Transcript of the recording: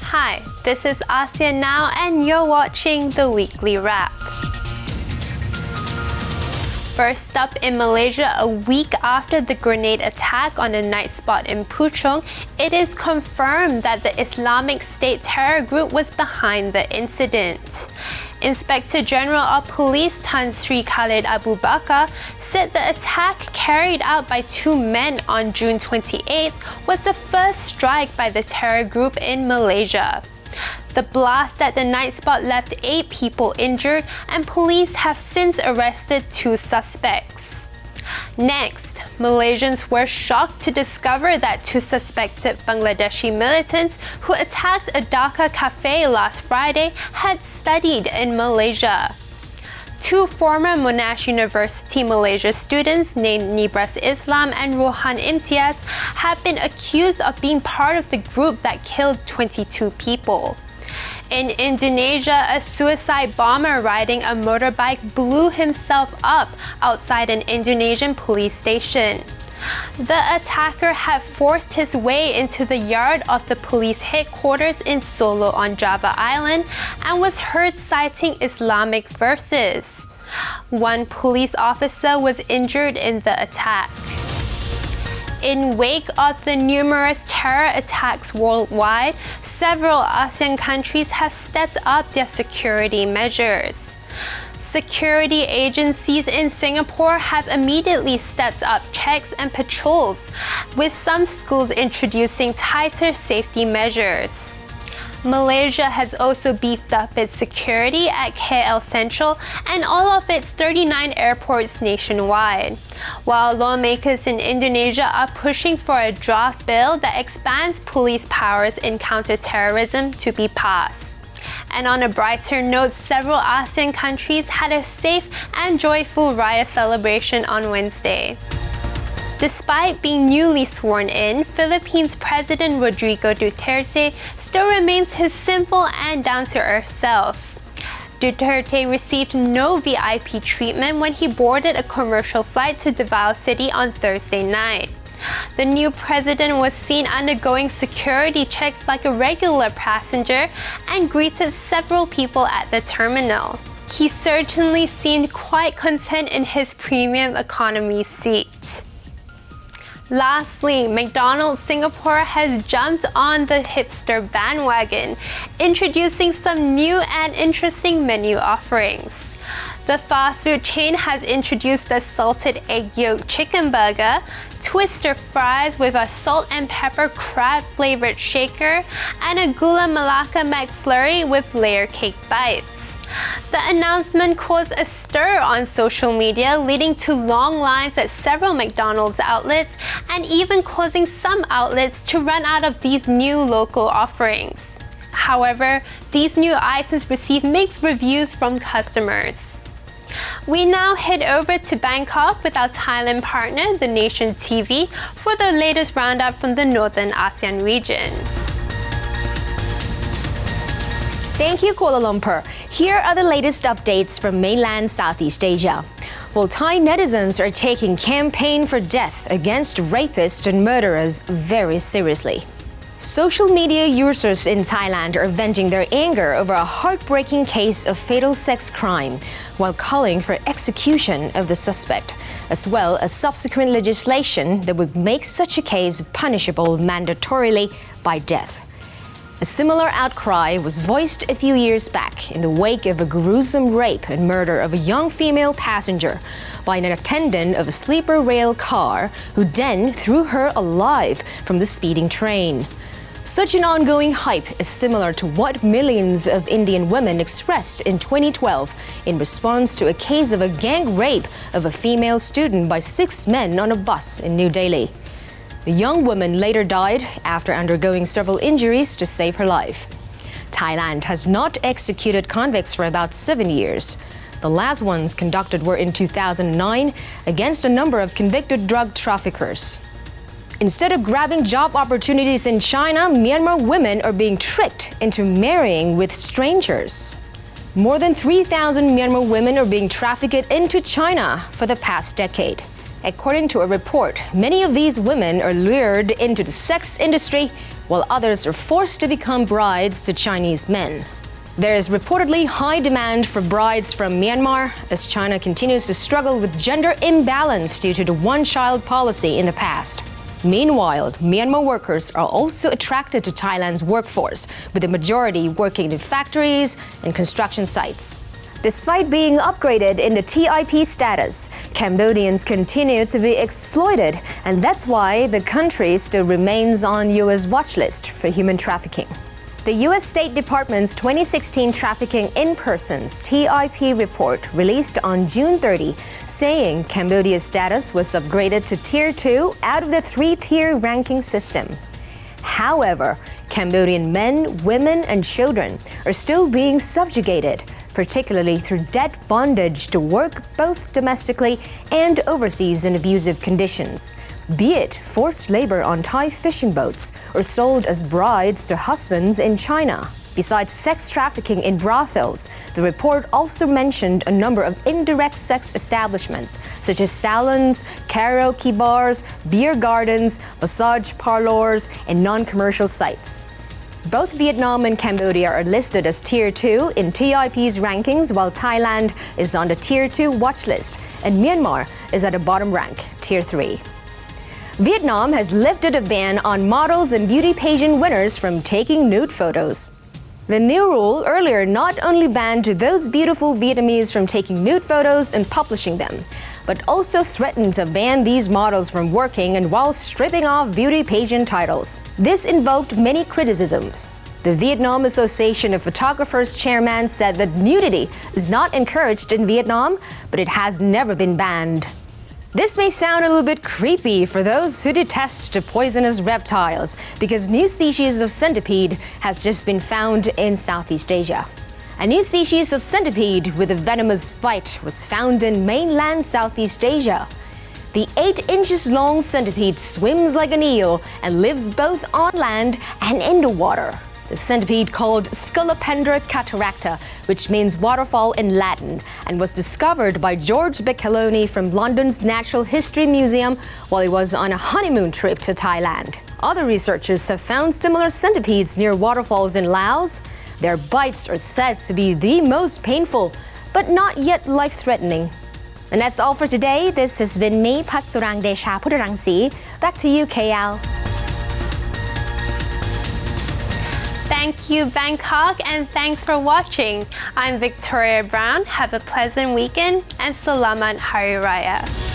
Hi, this is Asean Now and you're watching the Weekly Wrap. First up, in Malaysia, a week after the grenade attack on a night spot in Puchong, it is confirmed that the Islamic State terror group was behind the incident. Inspector General of Police Tan Sri Khalid Abu Bakar said the attack carried out by two men on June 28th was the first strike by the terror group in Malaysia. The blast at the night spot left 8 people injured, and police have since arrested 2 suspects. Next, Malaysians were shocked to discover that 2 suspected Bangladeshi militants who attacked a Dhaka cafe last Friday had studied in Malaysia. 2 former Monash University Malaysia students named Nibras Islam and Rohan Imtiaz have been accused of being part of the group that killed 22 people. In Indonesia, a suicide bomber riding a motorbike blew himself up outside an Indonesian police station. The attacker had forced his way into the yard of the police headquarters in Solo on Java Island and was heard citing Islamic verses. 1 police officer was injured in the attack. In wake of the numerous terror attacks worldwide, several ASEAN countries have stepped up their security measures. Security agencies in Singapore have immediately stepped up checks and patrols, with some schools introducing tighter safety measures. Malaysia has also beefed up its security at KL Central and all of its 39 airports nationwide, while lawmakers in Indonesia are pushing for a draft bill that expands police powers in counter-terrorism to be passed. And on a brighter note, several ASEAN countries had a safe and joyful Raya celebration on Wednesday. Despite being newly sworn in, Philippines President Rodrigo Duterte still remains his simple and down-to-earth self. Duterte received no VIP treatment when he boarded a commercial flight to Davao City on Thursday night. The new president was seen undergoing security checks like a regular passenger and greeted several people at the terminal. He certainly seemed quite content in his premium economy seat. Lastly, McDonald Singapore has jumped on the hipster bandwagon, introducing some new and interesting menu offerings. The fast food chain has introduced the salted egg yolk chicken burger, twister fries with a salt and pepper crab-flavoured shaker, and a gula melaka McFlurry with layer cake bites. The announcement caused a stir on social media, leading to long lines at several McDonald's outlets and even causing some outlets to run out of these new local offerings. However, these new items received mixed reviews from customers. We now head over to Bangkok with our Thailand partner, The Nation TV, for the latest roundup from the Northern ASEAN region. Thank you, Kuala Lumpur. Here are the latest updates from mainland Southeast Asia. Well, Thai netizens are taking campaign for death against rapists and murderers very seriously. Social media users in Thailand are venting their anger over a heartbreaking case of fatal sex crime, while calling for execution of the suspect, as well as subsequent legislation that would make such a case punishable mandatorily by death. A similar outcry was voiced a few years back in the wake of a gruesome rape and murder of a young female passenger by an attendant of a sleeper rail car who then threw her alive from the speeding train. Such an ongoing hype is similar to what millions of Indian women expressed in 2012 in response to a case of a gang rape of a female student by 6 men on a bus in New Delhi. The young woman later died after undergoing several injuries to save her life. Thailand has not executed convicts for about 7 years. The last ones conducted were in 2009 against a number of convicted drug traffickers. Instead of grabbing job opportunities in China, Myanmar women are being tricked into marrying with strangers. More than 3,000 Myanmar women are being trafficked into China for the past decade. According to a report, many of these women are lured into the sex industry while others are forced to become brides to Chinese men. There is reportedly high demand for brides from Myanmar as China continues to struggle with gender imbalance due to the one-child policy in the past. Meanwhile, Myanmar workers are also attracted to Thailand's workforce, with the majority working in factories and construction sites. Despite being upgraded in the TIP status, Cambodians continue to be exploited, and that's why the country still remains on U.S. watch list for human trafficking. The U.S. State Department's 2016 Trafficking in Persons (TIP) report released on June 30, saying Cambodia's status was upgraded to Tier 2 out of the 3-tier ranking system. However, Cambodian men, women, and children are still being subjugated, particularly through debt bondage to work both domestically and overseas in abusive conditions, be it forced labor on Thai fishing boats or sold as brides to husbands in China. Besides sex trafficking in brothels, the report also mentioned a number of indirect sex establishments, such as salons, karaoke bars, beer gardens, massage parlors, and non-commercial sites. Both Vietnam and Cambodia are listed as Tier 2 in TIP's rankings, while Thailand is on the Tier 2 watch list, and Myanmar is at the bottom rank, Tier 3. Vietnam has lifted a ban on models and beauty pageant winners from taking nude photos. The new rule earlier not only banned those beautiful Vietnamese from taking nude photos and publishing them, but also threatened to ban these models from working and while stripping off beauty pageant titles. This invoked many criticisms. The Vietnam Association of Photographers chairman said that nudity is not encouraged in Vietnam, but it has never been banned. This may sound a little bit creepy for those who detest the poisonous reptiles, because new species of centipede has just been found in Southeast Asia. A new species of centipede with a venomous bite was found in mainland Southeast Asia. The 8 inches long centipede swims like an eel and lives both on land and in the water. The centipede, called Scolopendra cataracta, which means waterfall in Latin, and was discovered by George Beccoloni from London's Natural History Museum while he was on a honeymoon trip to Thailand. Other researchers have found similar centipedes near waterfalls in Laos. Their bites are said to be the most painful, but not yet life-threatening. And that's all for today. This has been me, Patsurang Desha Puttarangsi. Back to you, KL. Thank you, Bangkok, and thanks for watching. I'm Victoria Brown. Have a pleasant weekend and Selamat Hari Raya.